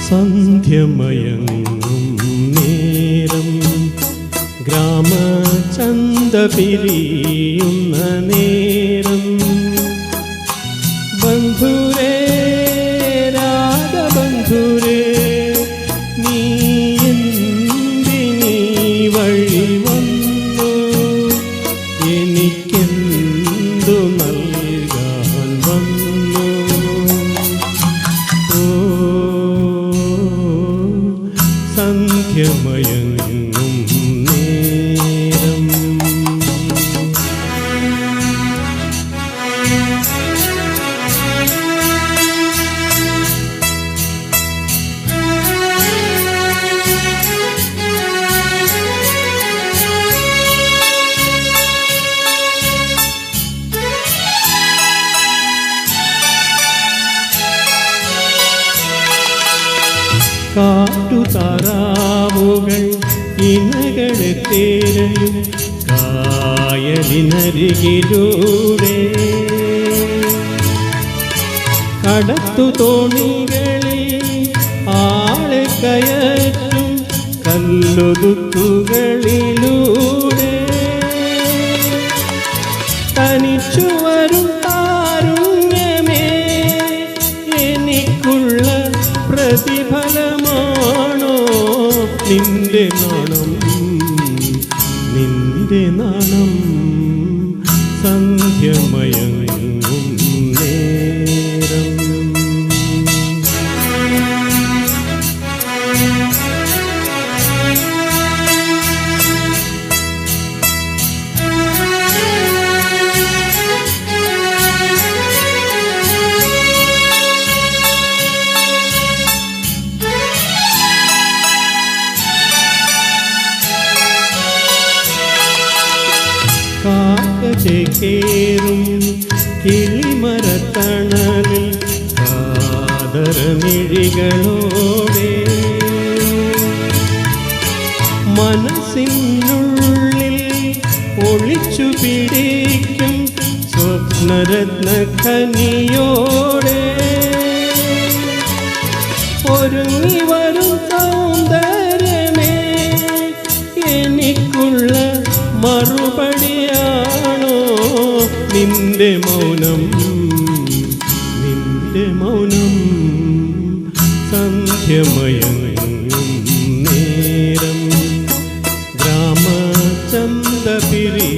സന്ധ്യമയങ്ങും നേരം ഗ്രാമചന്ത പിരിയുന്ന നേരം ബന്ധുരേ രാഗബന്ധുരേ നീ എന്തിനീ വഴി വന്നു എനിക്കെന്തു നൽകാൻ വന്നു സന്ധ്യമയങ്ങും നേരം കാട്ടുതാറാവുകൾ ഇണകളെ തേരയും കായലിനരികിലൂടെ കടത്തു തോണികളിൽ ആളെ കയറ്റും കല്ലൊതുക്കുകളിലൂടെ തനിച്ചു വരും താരുണ്യമേ എനിക്കുള്ള പ്രതിഫലമാണോ നിന്റെ നാണം നിന്റെ നാണം സന്ധ്യമയങ്ങും നേരം കാക്കചേക്കേറും കിളിമരത്തണലിൽ കാതരമിഴികളോടെ മനസ്സിനുള്ളിൽ ഒളിച്ചു പിടിക്കും സ്വപ്നരത്നഖനിയോടെ ഒരുങ്ങി വരും സൗന്ദര്യമേ എനിക്കുള്ള മറുപടിയാണോ നിന്റെ മൗനം നിന്റെ മൗനം സന്ധ്യമയങ്ങും നേരം ഗ്രാമചന്ത പിരി